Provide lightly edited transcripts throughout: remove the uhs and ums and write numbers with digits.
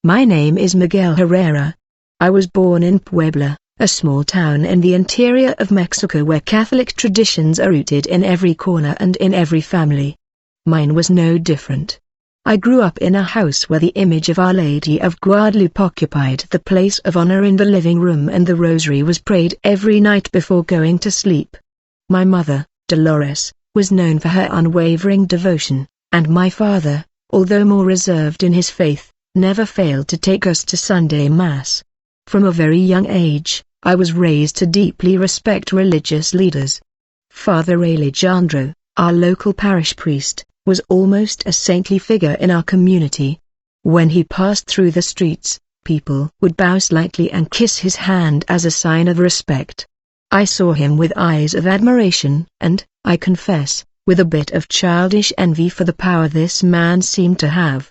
My name is Miguel Herrera. I was born in Puebla, a small town in the interior of Mexico where Catholic traditions are rooted in every corner and in every family. Mine was no different. I grew up in a house where the image of Our Lady of Guadalupe occupied the place of honor in the living room and the rosary was prayed every night before going to sleep. My mother, Dolores, was known for her unwavering devotion, and my father, although more reserved in his faith, never failed to take us to Sunday Mass. From a very young age, I was raised to deeply respect religious leaders. Father Alejandro, our local parish priest, was almost a saintly figure in our community. When he passed through the streets, people would bow slightly and kiss his hand as a sign of respect. I saw him with eyes of admiration and, I confess, with a bit of childish envy for the power this man seemed to have.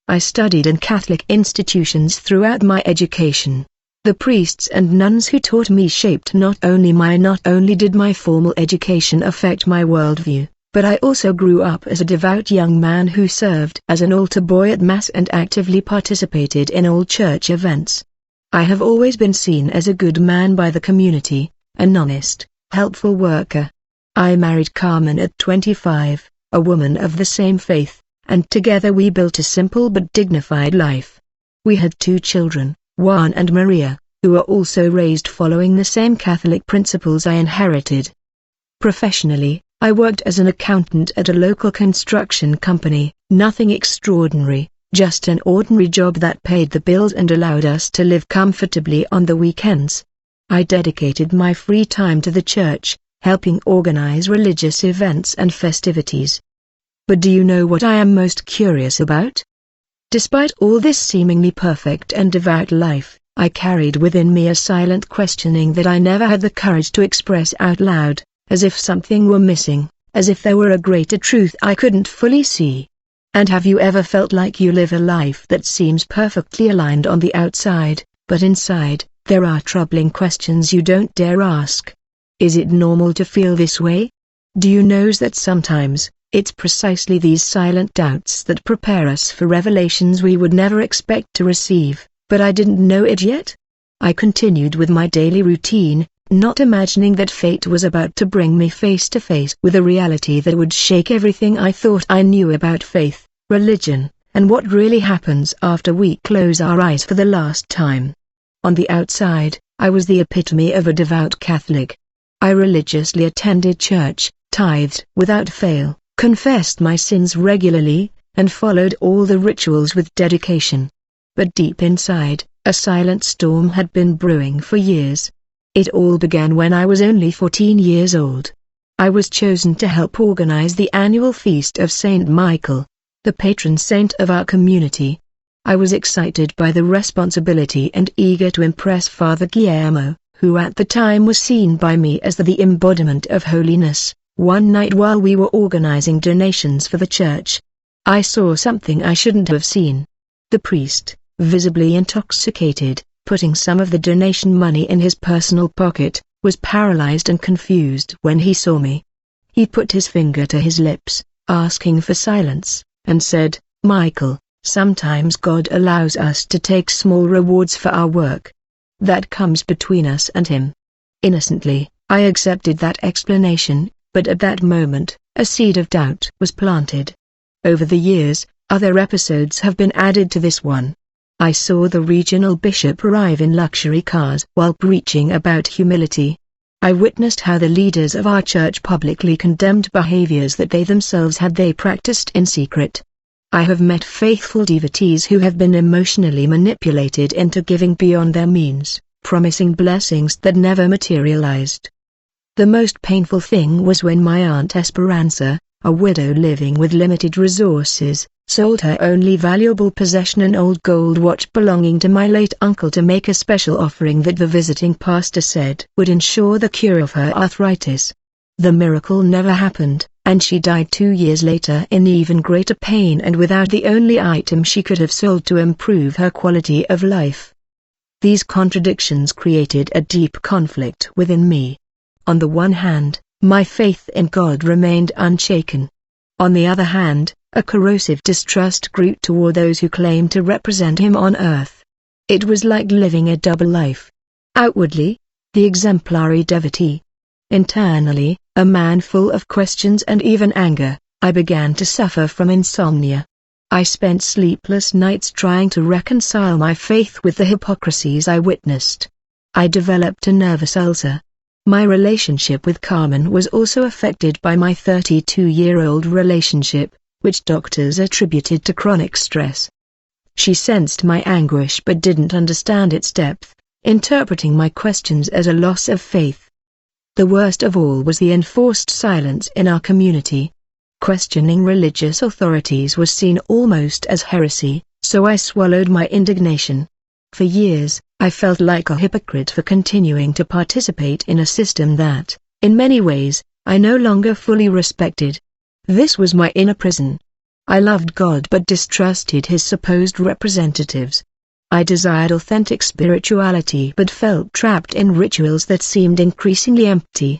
I studied in Catholic institutions throughout my education. The priests and nuns who taught me shaped not only did my formal education affect my worldview, but I also grew up as a devout young man who served as an altar boy at Mass and actively participated in all church events. I have always been seen as a good man by the community, an honest, helpful worker. I married Carmen at 25, a woman of the same faith, and together we built a simple but dignified life. We had 2 children, Juan and Maria, who were also raised following the same Catholic principles I inherited. Professionally, I worked as an accountant at a local construction company, nothing extraordinary, just an ordinary job that paid the bills and allowed us to live comfortably on the weekends. I dedicated my free time to the church, helping organize religious events and festivities. But do you know what I am most curious about? Despite all this seemingly perfect and devout life, I carried within me a silent questioning that I never had the courage to express out loud, as if something were missing, as if there were a greater truth I couldn't fully see. And have you ever felt like you live a life that seems perfectly aligned on the outside, but inside, there are troubling questions you don't dare ask? Is it normal to feel this way? Do you know that sometimes, it's precisely these silent doubts that prepare us for revelations we would never expect to receive, but I didn't know it yet? I continued with my daily routine, not imagining that fate was about to bring me face to face with a reality that would shake everything I thought I knew about faith, religion, and what really happens after we close our eyes for the last time. On the outside, I was the epitome of a devout Catholic. I religiously attended church, tithed without fail, confessed my sins regularly, and followed all the rituals with dedication. But deep inside, a silent storm had been brewing for years. It all began when I was only 14 years old. I was chosen to help organize the annual feast of Saint Michael, the patron saint of our community. I was excited by the responsibility and eager to impress Father Guillermo, who at the time was seen by me as the embodiment of holiness. One night while we were organizing donations for the church, I saw something I shouldn't have seen. The priest, visibly intoxicated, putting some of the donation money in his personal pocket, was paralyzed and confused when he saw me. He put his finger to his lips, asking for silence, and said, "Michael, sometimes God allows us to take small rewards for our work. That comes between us and Him." Innocently, I accepted that explanation, but at that moment, a seed of doubt was planted. Over the years, other episodes have been added to this one. I saw the regional bishop arrive in luxury cars while preaching about humility. I witnessed how the leaders of our church publicly condemned behaviors that they themselves had practiced in secret. I have met faithful devotees who have been emotionally manipulated into giving beyond their means, promising blessings that never materialized. The most painful thing was when my Aunt Esperanza, a widow living with limited resources, sold her only valuable possession, an old gold watch belonging to my late uncle, to make a special offering that the visiting pastor said would ensure the cure of her arthritis. The miracle never happened, and she died 2 years later in even greater pain and without the only item she could have sold to improve her quality of life. These contradictions created a deep conflict within me. On the one hand, my faith in God remained unshaken. On the other hand, A corrosive distrust grew toward those who claimed to represent him on earth. It was like living a double life. Outwardly, the exemplary devotee. Internally, a man full of questions and even anger, I began to suffer from insomnia. I spent sleepless nights trying to reconcile my faith with the hypocrisies I witnessed. I developed a nervous ulcer. My relationship with Carmen was also affected by my 32-year-old relationship, which doctors attributed to chronic stress. She sensed my anguish but didn't understand its depth, interpreting my questions as a loss of faith. The worst of all was the enforced silence in our community. Questioning religious authorities was seen almost as heresy, so I swallowed my indignation. For years, I felt like a hypocrite for continuing to participate in a system that, in many ways, I no longer fully respected. This was my inner prison. I loved God but distrusted his supposed representatives. I desired authentic spirituality but felt trapped in rituals that seemed increasingly empty.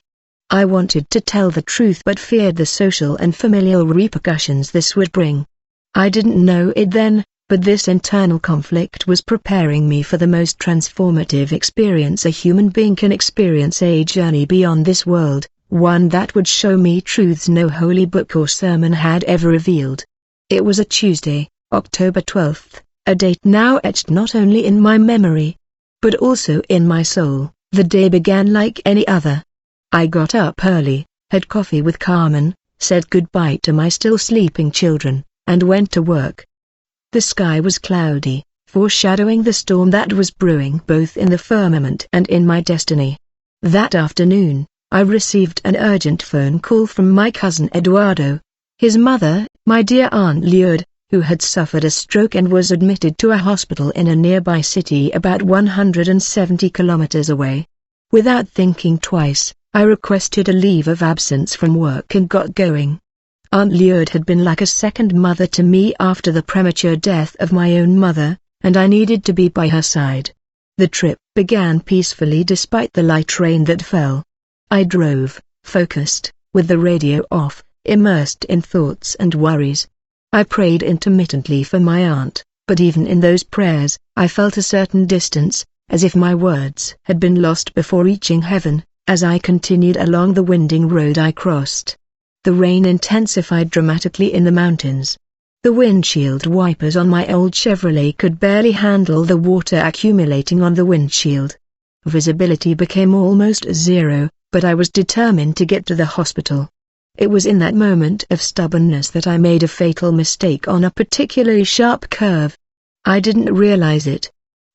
I wanted to tell the truth but feared the social and familial repercussions this would bring. I didn't know it then, but this internal conflict was preparing me for the most transformative experience a human being can experience, a journey beyond this world, one that would show me truths no holy book or sermon had ever revealed. It was a Tuesday, October 12th, a date now etched not only in my memory, but also in my soul. The day began like any other. I got up early, had coffee with Carmen, said goodbye to my still sleeping children, and went to work. The sky was cloudy, foreshadowing the storm that was brewing both in the firmament and in my destiny. That afternoon, I received an urgent phone call from my cousin Eduardo. His mother, my dear Aunt Lourdes, who had suffered a stroke and was admitted to a hospital in a nearby city about 170 kilometers away. Without thinking twice, I requested a leave of absence from work and got going. Aunt Lourdes had been like a second mother to me after the premature death of my own mother, and I needed to be by her side. The trip began peacefully despite the light rain that fell. I drove, focused, with the radio off, immersed in thoughts and worries. I prayed intermittently for my aunt, but even in those prayers, I felt a certain distance, as if my words had been lost before reaching heaven. As I continued along the winding road I crossed, the rain intensified dramatically in the mountains. The windshield wipers on my old Chevrolet could barely handle the water accumulating on the windshield. Visibility became almost zero, but I was determined to get to the hospital. It was in that moment of stubbornness that I made a fatal mistake on a particularly sharp curve. I didn't realize it.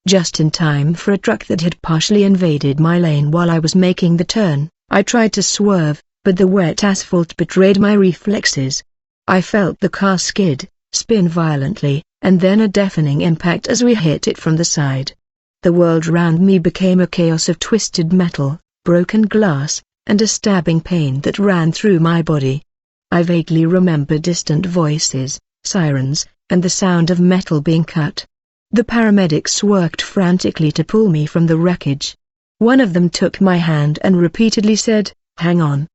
Just in time for a truck that had partially invaded my lane while I was making the turn, I tried to swerve, but the wet asphalt betrayed my reflexes. I felt the car skid, spin violently, and then a deafening impact as we hit it from the side. The world around me became a chaos of twisted metal, broken glass, and a stabbing pain that ran through my body. I vaguely remember distant voices, sirens, and the sound of metal being cut. The paramedics worked frantically to pull me from the wreckage. One of them took my hand and repeatedly said, "Hang on.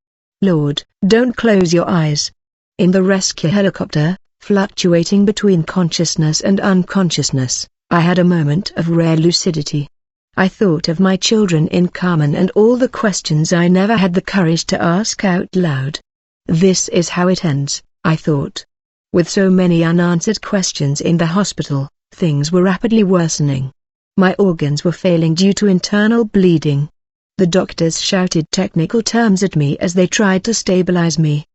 Lord, don't close your eyes." In the rescue helicopter, fluctuating between consciousness and unconsciousness, I had a moment of rare lucidity. I thought of my children in Carmen and all the questions I never had the courage to ask out loud. This is how it ends, I thought. With so many unanswered questions in the hospital, things were rapidly worsening. My organs were failing due to internal bleeding. The doctors shouted technical terms at me as they tried to stabilize me.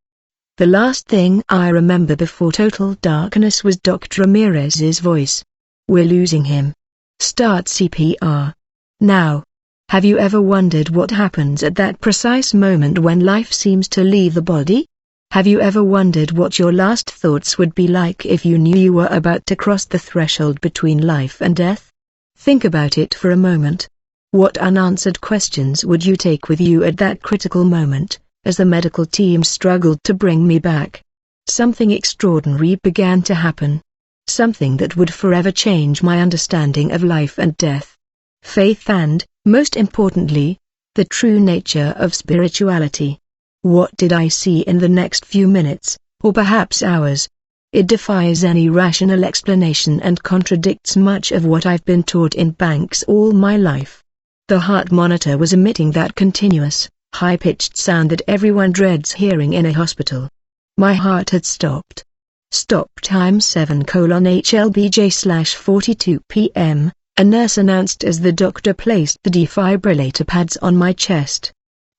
The last thing I remember before total darkness was Dr. Ramirez's voice. "We're losing him. Start CPR. Now." Have you ever wondered what happens at that precise moment when life seems to leave the body? Have you ever wondered what your last thoughts would be like if you knew you were about to cross the threshold between life and death? Think about it for a moment. What unanswered questions would you take with you at that critical moment, as the medical team struggled to bring me back? Something extraordinary began to happen. Something that would forever change my understanding of life and death. Faith and, most importantly, the true nature of spirituality. What did I see in the next few minutes, or perhaps hours? It defies any rational explanation and contradicts much of what I've been taught in banks all my life. The heart monitor was emitting that continuous, high-pitched sound that everyone dreads hearing in a hospital. My heart had stopped. Stop time 7:HLBJ/42 p.m., a nurse announced as the doctor placed the defibrillator pads on my chest.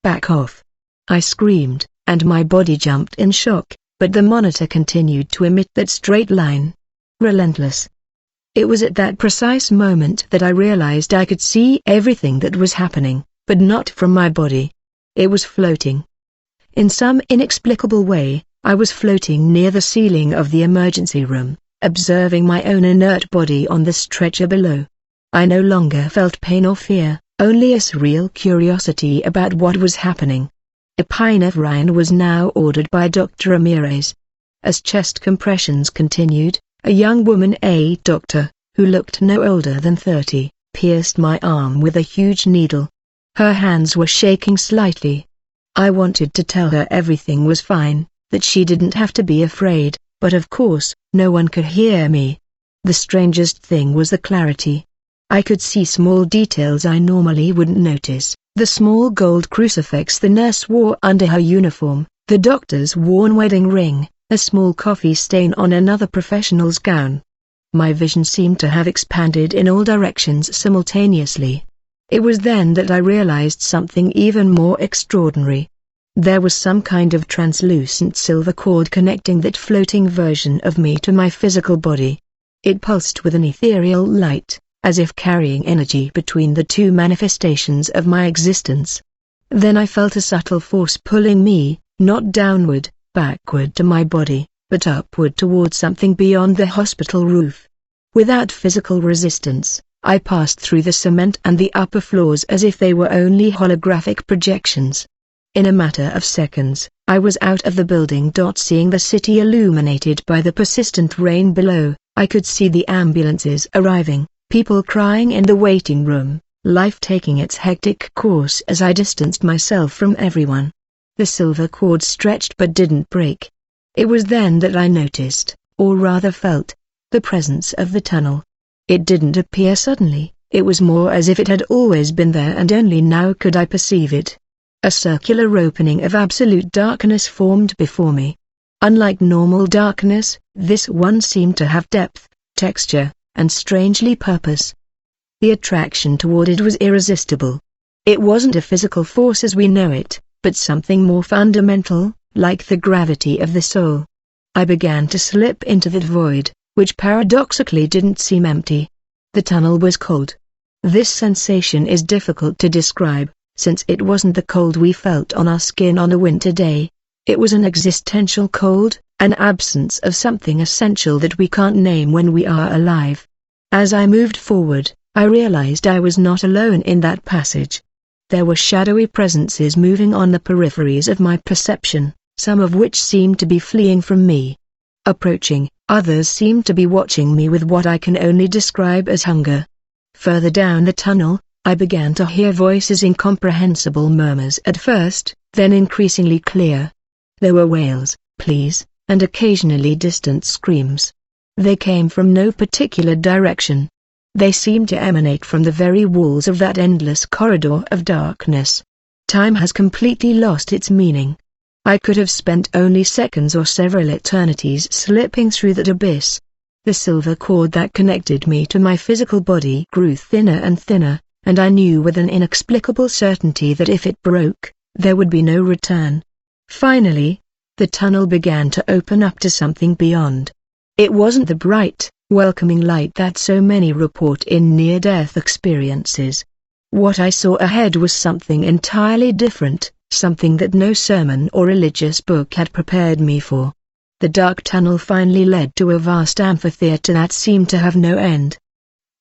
Back off. I screamed, and my body jumped in shock, but the monitor continued to emit that straight line. Relentless. It was at that precise moment that I realized I could see everything that was happening, but not from my body. It was floating. In some inexplicable way, I was floating near the ceiling of the emergency room, observing my own inert body on the stretcher below. I no longer felt pain or fear, only a surreal curiosity about what was happening. Epinephrine was now ordered by Dr. Ramirez. As chest compressions continued, a young woman, a doctor, who looked no older than 30, pierced my arm with a huge needle. Her hands were shaking slightly. I wanted to tell her everything was fine, that she didn't have to be afraid, but of course, no one could hear me. The strangest thing was the clarity. I could see small details I normally wouldn't notice. The small gold crucifix the nurse wore under her uniform, the doctor's worn wedding ring, a small coffee stain on another professional's gown. My vision seemed to have expanded in all directions simultaneously. It was then that I realized something even more extraordinary. There was some kind of translucent silver cord connecting that floating version of me to my physical body. It pulsed with an ethereal light, as if carrying energy between the two manifestations of my existence. Then I felt a subtle force pulling me, not downward, backward to my body, but upward towards something beyond the hospital roof. Without physical resistance, I passed through the cement and the upper floors as if they were only holographic projections. In a matter of seconds, I was out of the building. Seeing the city illuminated by the persistent rain below, I could see the ambulances arriving, people crying in the waiting room, life taking its hectic course as I distanced myself from everyone. The silver cord stretched but didn't break. It was then that I noticed, or rather felt, the presence of the tunnel. It didn't appear suddenly, it was more as if it had always been there and only now could I perceive it. A circular opening of absolute darkness formed before me. Unlike normal darkness, this one seemed to have depth, texture, and strangely purpose. The attraction toward it was irresistible. It wasn't a physical force as we know it, but something more fundamental, like the gravity of the soul. I began to slip into that void, which paradoxically didn't seem empty. The tunnel was cold. This sensation is difficult to describe, since it wasn't the cold we felt on our skin on a winter day. It was an existential cold, an absence of something essential that we can't name when we are alive. As I moved forward, I realized I was not alone in that passage. There were shadowy presences moving on the peripheries of my perception, some of which seemed to be fleeing from me. Approaching, others seemed to be watching me with what I can only describe as hunger. Further down the tunnel, I began to hear voices, incomprehensible murmurs at first, then increasingly clear. There were wails, pleas, and occasionally distant screams. They came from no particular direction. They seemed to emanate from the very walls of that endless corridor of darkness. Time has completely lost its meaning. I could have spent only seconds or several eternities slipping through that abyss. The silver cord that connected me to my physical body grew thinner and thinner, and I knew with an inexplicable certainty that if it broke, there would be no return. Finally, the tunnel began to open up to something beyond. It wasn't the bright, welcoming light that so many report in near-death experiences. What I saw ahead was something entirely different, something that no sermon or religious book had prepared me for. The dark tunnel finally led to a vast amphitheater that seemed to have no end.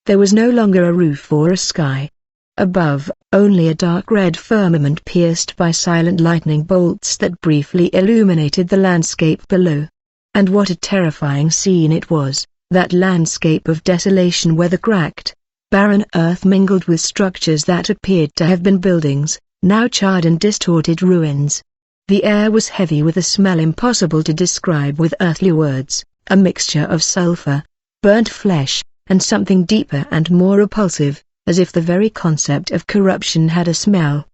There was no longer a roof or a sky. Above, only a dark red firmament pierced by silent lightning bolts that briefly illuminated the landscape below. And what a terrifying scene it was, that landscape of desolation where the cracked, barren earth mingled with structures that appeared to have been buildings, now charred and distorted ruins. The air was heavy with a smell impossible to describe with earthly words, a mixture of sulfur, burnt flesh, and something deeper and more repulsive, as if the very concept of corruption had a smell.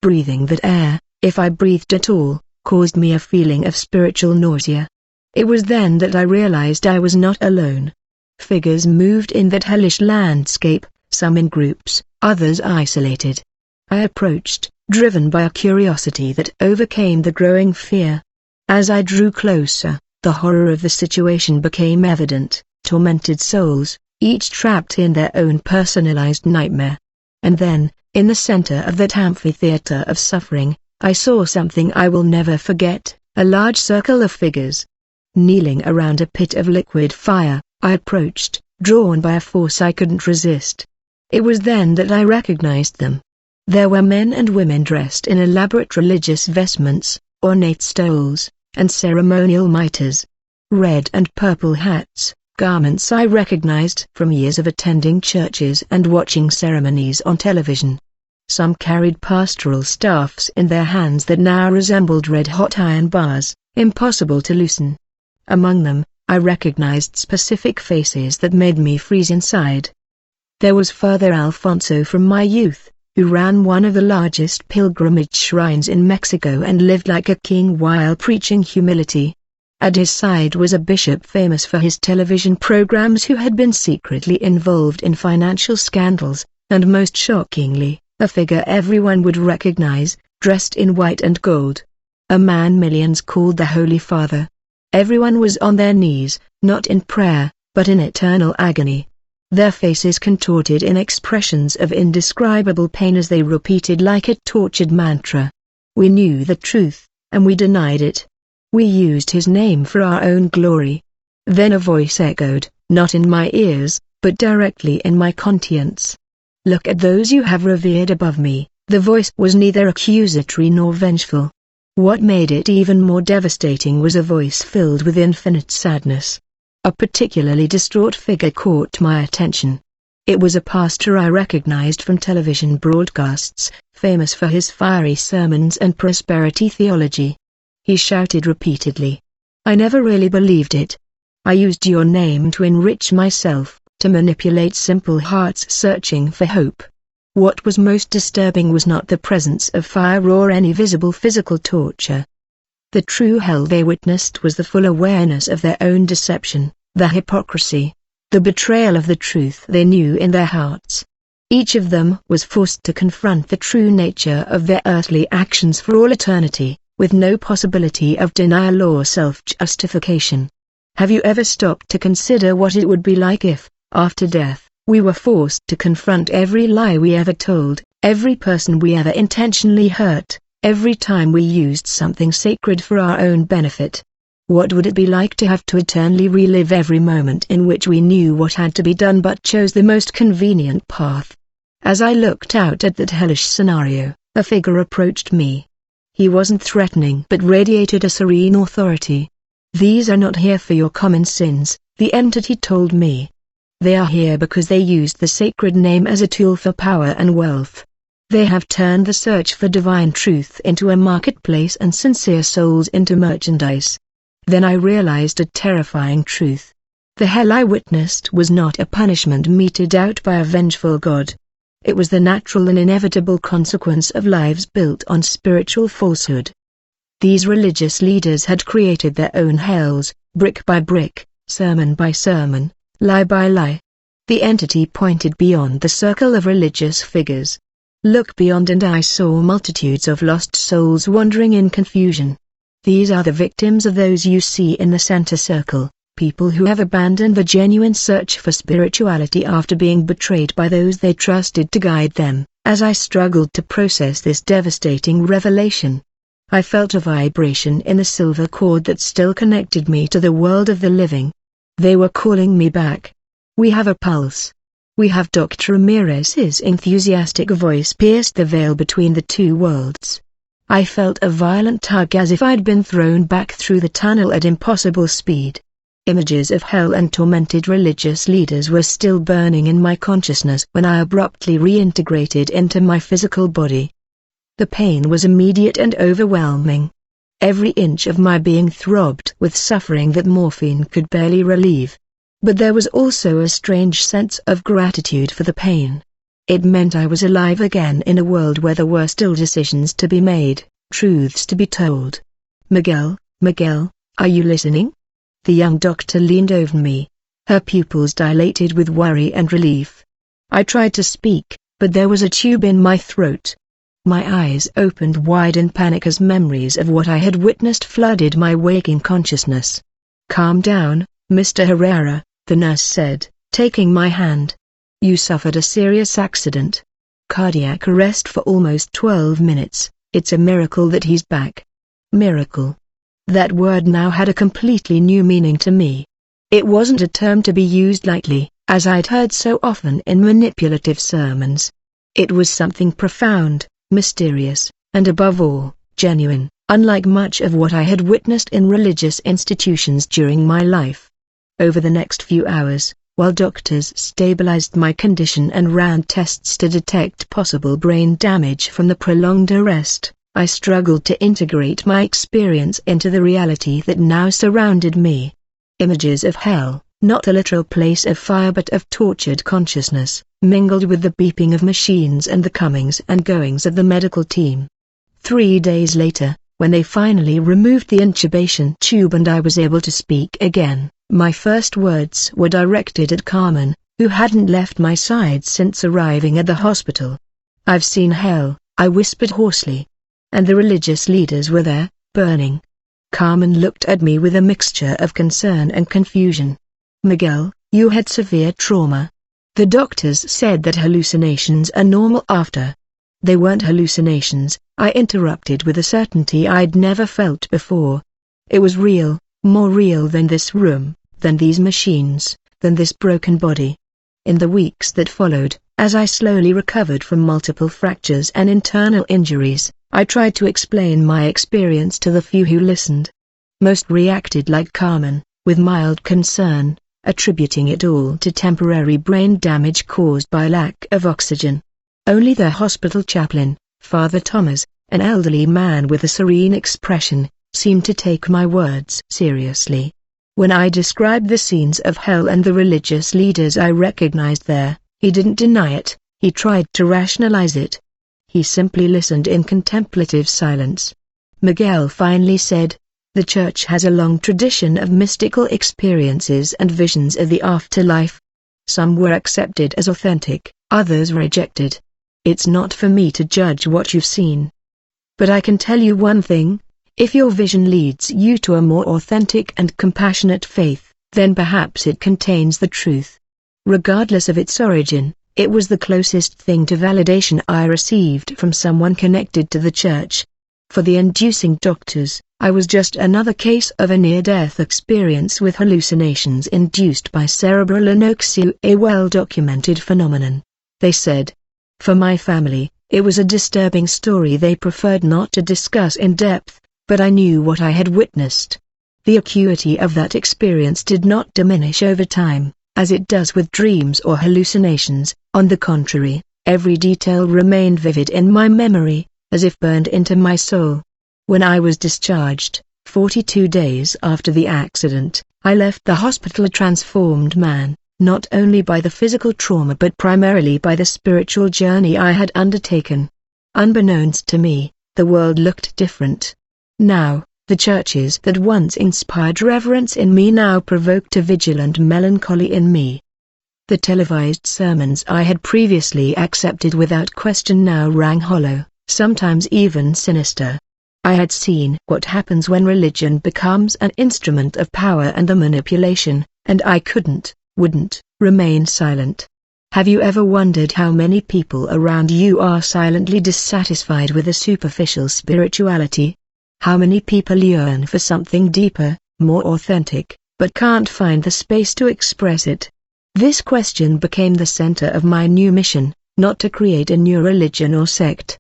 Breathing that air, if I breathed at all, caused me a feeling of spiritual nausea. It was then that I realized I was not alone. Figures moved in that hellish landscape, some in groups, others isolated. I approached, driven by a curiosity that overcame the growing fear. As I drew closer, the horror of the situation became evident. Tormented souls, each trapped in their own personalized nightmare. And then, in the center of that amphitheater of suffering, I saw something I will never forget, a large circle of figures. Kneeling around a pit of liquid fire, I approached, drawn by a force I couldn't resist. It was then that I recognized them. There were men and women dressed in elaborate religious vestments, ornate stoles, and ceremonial mitres. Red and purple hats, garments I recognized from years of attending churches and watching ceremonies on television. Some carried pastoral staffs in their hands that now resembled red-hot iron bars, impossible to loosen. Among them, I recognized specific faces that made me freeze inside. There was Father Alfonso from my youth, who ran one of the largest pilgrimage shrines in Mexico and lived like a king while preaching humility. At his side was a bishop famous for his television programs who had been secretly involved in financial scandals, and most shockingly, a figure everyone would recognize, dressed in white and gold. A man millions called the Holy Father. Everyone was on their knees, not in prayer, but in eternal agony. Their faces contorted in expressions of indescribable pain as they repeated like a tortured mantra. We knew the truth, and we denied it. We used his name for our own glory. Then a voice echoed, not in my ears, but directly in my conscience. Look at those you have revered above me. The voice was neither accusatory nor vengeful. What made it even more devastating was a voice filled with infinite sadness. A particularly distraught figure caught my attention. It was a pastor I recognized from television broadcasts, famous for his fiery sermons and prosperity theology. He shouted repeatedly. I never really believed it. I used your name to enrich myself, to manipulate simple hearts searching for hope. What was most disturbing was not the presence of fire or any visible physical torture. The true hell they witnessed was the full awareness of their own deception, the hypocrisy, the betrayal of the truth they knew in their hearts. Each of them was forced to confront the true nature of their earthly actions for all eternity, with no possibility of denial or self-justification. Have you ever stopped to consider what it would be like if, after death, we were forced to confront every lie we ever told, every person we ever intentionally hurt, every time we used something sacred for our own benefit? What would it be like to have to eternally relive every moment in which we knew what had to be done but chose the most convenient path? As I looked out at that hellish scenario, a figure approached me. He wasn't threatening but radiated a serene authority. These are not here for your common sins, the entity told me. They are here because they used the sacred name as a tool for power and wealth. They have turned the search for divine truth into a marketplace and sincere souls into merchandise. Then I realized a terrifying truth. The hell I witnessed was not a punishment meted out by a vengeful God. It was the natural and inevitable consequence of lives built on spiritual falsehood. These religious leaders had created their own hells, brick by brick, sermon by sermon, lie by lie. The entity pointed beyond the circle of religious figures. Look beyond, and I saw multitudes of lost souls wandering in confusion. These are the victims of those you see in the center circle, people who have abandoned the genuine search for spirituality after being betrayed by those they trusted to guide them. As I struggled to process this devastating revelation, I felt a vibration in the silver cord that still connected me to the world of the living. They were calling me back. We have a pulse. We have. Dr. Ramirez's enthusiastic voice pierced the veil between the two worlds. I felt a violent tug as if I'd been thrown back through the tunnel at impossible speed. Images of hell and tormented religious leaders were still burning in my consciousness when I abruptly reintegrated into my physical body. The pain was immediate and overwhelming. Every inch of my being throbbed with suffering that morphine could barely relieve. But there was also a strange sense of gratitude for the pain. It meant I was alive again in a world where there were still decisions to be made, truths to be told. Miguel, are you listening? The young doctor leaned over me. Her pupils dilated with worry and relief. I tried to speak, but there was a tube in my throat. My eyes opened wide in panic as memories of what I had witnessed flooded my waking consciousness. "Calm down, Mr. Herrera," the nurse said, taking my hand. "You suffered a serious accident. Cardiac arrest for almost 12 minutes. It's a miracle that he's back." Miracle. That word now had a completely new meaning to me. It wasn't a term to be used lightly, as I'd heard so often in manipulative sermons. It was something profound, mysterious, and above all, genuine, unlike much of what I had witnessed in religious institutions during my life. Over the next few hours, while doctors stabilized my condition and ran tests to detect possible brain damage from the prolonged arrest, I struggled to integrate my experience into the reality that now surrounded me. Images of hell, not a literal place of fire but of tortured consciousness, mingled with the beeping of machines and the comings and goings of the medical team. 3 days later, when they finally removed the intubation tube and I was able to speak again, my first words were directed at Carmen, who hadn't left my side since arriving at the hospital. "I've seen hell," I whispered hoarsely. "And the religious leaders were there, burning." Carmen looked at me with a mixture of concern and confusion. "Miguel, you had severe trauma. The doctors said that hallucinations are normal after." "They weren't hallucinations," I interrupted with a certainty I'd never felt before. "It was real, more real than this room, than these machines, than this broken body." In the weeks that followed, as I slowly recovered from multiple fractures and internal injuries, I tried to explain my experience to the few who listened. Most reacted like Carmen, with mild concern, attributing it all to temporary brain damage caused by lack of oxygen. Only the hospital chaplain, Father Thomas, an elderly man with a serene expression, seemed to take my words seriously. When I described the scenes of hell and the religious leaders I recognized there, he didn't deny it, he tried to rationalize it. He simply listened in contemplative silence. Miguel finally said, "The Church has a long tradition of mystical experiences and visions of the afterlife. Some were accepted as authentic, others rejected. It's not for me to judge what you've seen. But I can tell you one thing, if your vision leads you to a more authentic and compassionate faith, then perhaps it contains the truth." Regardless of its origin, it was the closest thing to validation I received from someone connected to the Church. For the inducing doctors, I was just another case of a near-death experience with hallucinations induced by cerebral anoxia, a well-documented phenomenon, they said. For my family, it was a disturbing story they preferred not to discuss in depth, but I knew what I had witnessed. The acuity of that experience did not diminish over time, as it does with dreams or hallucinations. On the contrary, every detail remained vivid in my memory, as if burned into my soul. When I was discharged, 42 days after the accident, I left the hospital a transformed man, not only by the physical trauma but primarily by the spiritual journey I had undertaken. Unbeknownst to me, the world looked different. Now, the churches that once inspired reverence in me now provoked a vigilant melancholy in me. The televised sermons I had previously accepted without question now rang hollow, sometimes even sinister. I had seen what happens when religion becomes an instrument of power and the manipulation, and I wouldn't, remain silent. Have you ever wondered how many people around you are silently dissatisfied with a superficial spirituality? How many people yearn for something deeper, more authentic, but can't find the space to express it? This question became the center of my new mission, not to create a new religion or sect.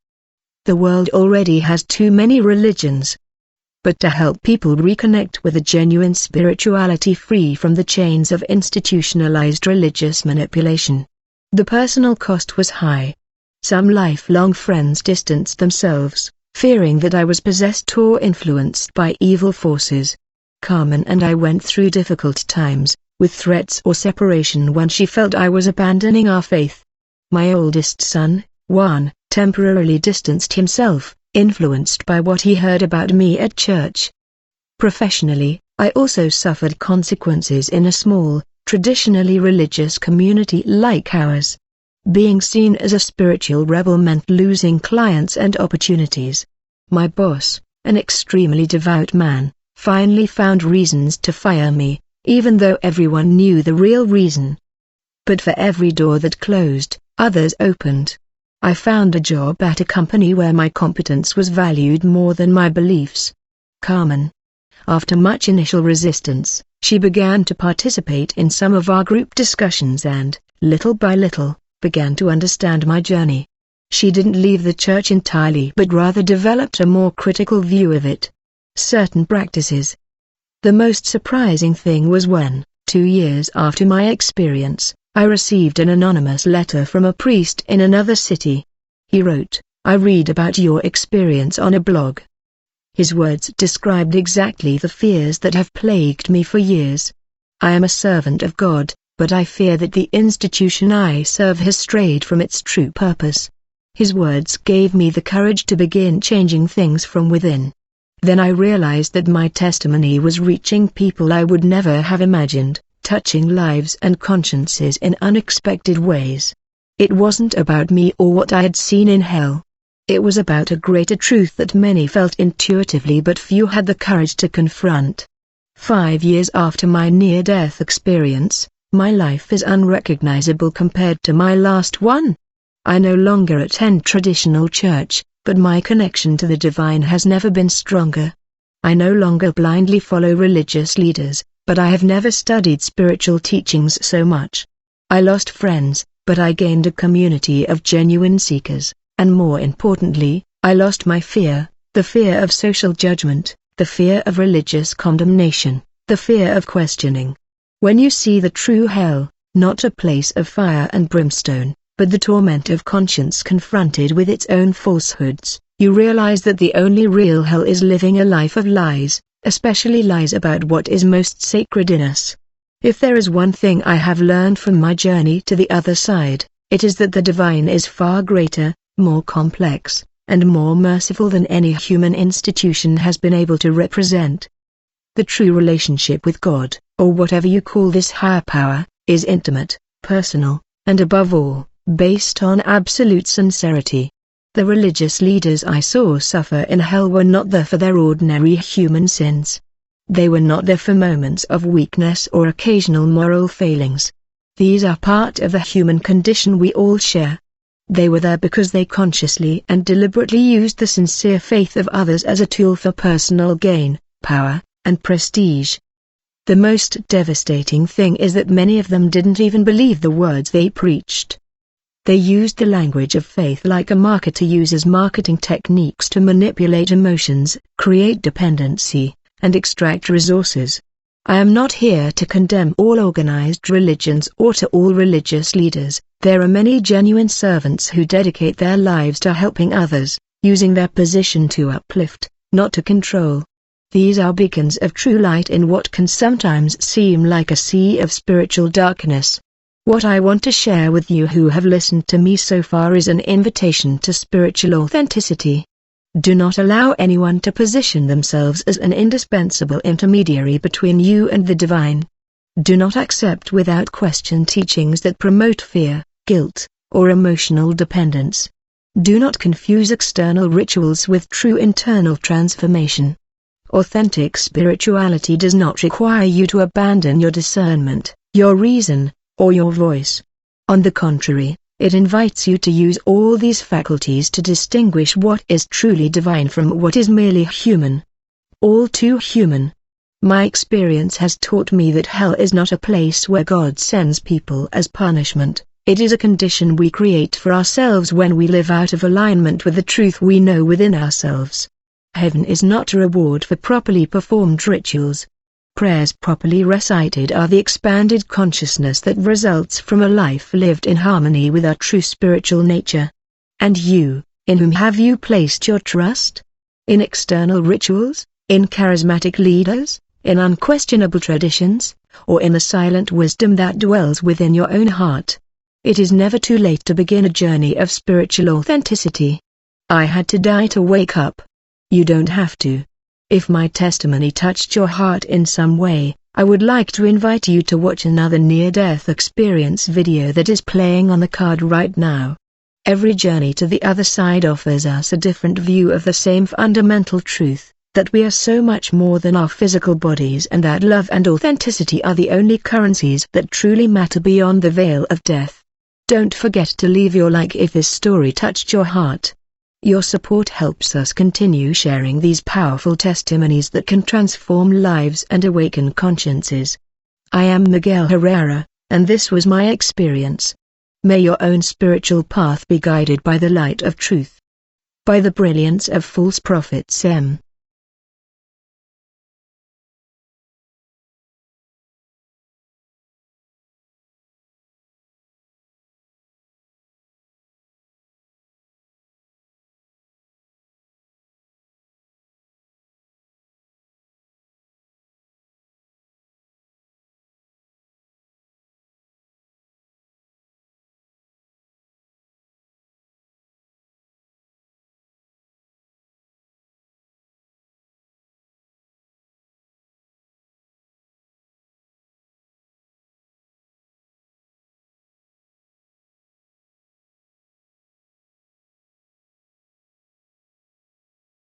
The world already has too many religions. But to help people reconnect with a genuine spirituality free from the chains of institutionalized religious manipulation. The personal cost was high. Some lifelong friends distanced themselves, fearing that I was possessed or influenced by evil forces. Carmen and I went through difficult times, with threats or separation when she felt I was abandoning our faith. My oldest son, Juan, temporarily distanced himself, influenced by what he heard about me at church. Professionally, I also suffered consequences in a small, traditionally religious community like ours. Being seen as a spiritual rebel meant losing clients and opportunities. My boss, an extremely devout man, finally found reasons to fire me, even though everyone knew the real reason. But for every door that closed, others opened. I found a job at a company where my competence was valued more than my beliefs. Carmen. After much initial resistance, she began to participate in some of our group discussions and, little by little, began to understand my journey. She didn't leave the church entirely but rather developed a more critical view of it. Certain practices. The most surprising thing was when, 2 years after my experience, I received an anonymous letter from a priest in another city. He wrote, "I read about your experience on a blog." His words described exactly the fears that have plagued me for years. I am a servant of God, but I fear that the institution I serve has strayed from its true purpose. His words gave me the courage to begin changing things from within. Then I realized that my testimony was reaching people I would never have imagined, touching lives and consciences in unexpected ways. It wasn't about me or what I had seen in hell. It was about a greater truth that many felt intuitively but few had the courage to confront. 5 years after my near-death experience, my life is unrecognizable compared to my last one. I no longer attend traditional church, but my connection to the divine has never been stronger. I no longer blindly follow religious leaders, but I have never studied spiritual teachings so much. I lost friends, but I gained a community of genuine seekers, and more importantly, I lost my fear, the fear of social judgment, the fear of religious condemnation, the fear of questioning. When you see the true hell, not a place of fire and brimstone, but the torment of conscience confronted with its own falsehoods, you realize that the only real hell is living a life of lies, especially lies about what is most sacred in us. If there is one thing I have learned from my journey to the other side, it is that the divine is far greater, more complex, and more merciful than any human institution has been able to represent. The true relationship with God, or whatever you call this higher power, is intimate, personal, and above all, based on absolute sincerity. The religious leaders I saw suffer in hell were not there for their ordinary human sins. They were not there for moments of weakness or occasional moral failings. These are part of the human condition we all share. They were there because they consciously and deliberately used the sincere faith of others as a tool for personal gain, power, and prestige. The most devastating thing is that many of them didn't even believe the words they preached. They used the language of faith like a marketer uses marketing techniques to manipulate emotions, create dependency, and extract resources. I am not here to condemn all organized religions or to all religious leaders. There are many genuine servants who dedicate their lives to helping others, using their position to uplift, not to control. These are beacons of true light in what can sometimes seem like a sea of spiritual darkness. What I want to share with you who have listened to me so far is an invitation to spiritual authenticity. Do not allow anyone to position themselves as an indispensable intermediary between you and the divine. Do not accept without question teachings that promote fear, guilt, or emotional dependence. Do not confuse external rituals with true internal transformation. Authentic spirituality does not require you to abandon your discernment, your reason, or your voice. On the contrary, it invites you to use all these faculties to distinguish what is truly divine from what is merely human. All too human. My experience has taught me that hell is not a place where God sends people as punishment. It is a condition we create for ourselves when we live out of alignment with the truth we know within ourselves. Heaven is not a reward for properly performed rituals. Prayers properly recited are the expanded consciousness that results from a life lived in harmony with our true spiritual nature. And you, In whom have you placed your trust? In external rituals, in charismatic leaders, in unquestionable traditions, or in the silent wisdom that dwells within your own heart? It is never too late to begin a journey of spiritual authenticity. I had to die to wake up. You don't have to. If my testimony touched your heart in some way, I would like to invite you to watch another near-death experience video that is playing on the card right now. Every journey to the other side offers us a different view of the same fundamental truth, that we are so much more than our physical bodies and that love and authenticity are the only currencies that truly matter beyond the veil of death. Don't forget to leave your like if this story touched your heart. Your support helps us continue sharing these powerful testimonies that can transform lives and awaken consciences. I am Miguel Herrera, and this was my experience. May your own spiritual path be guided by the light of truth. By the brilliance of false prophets.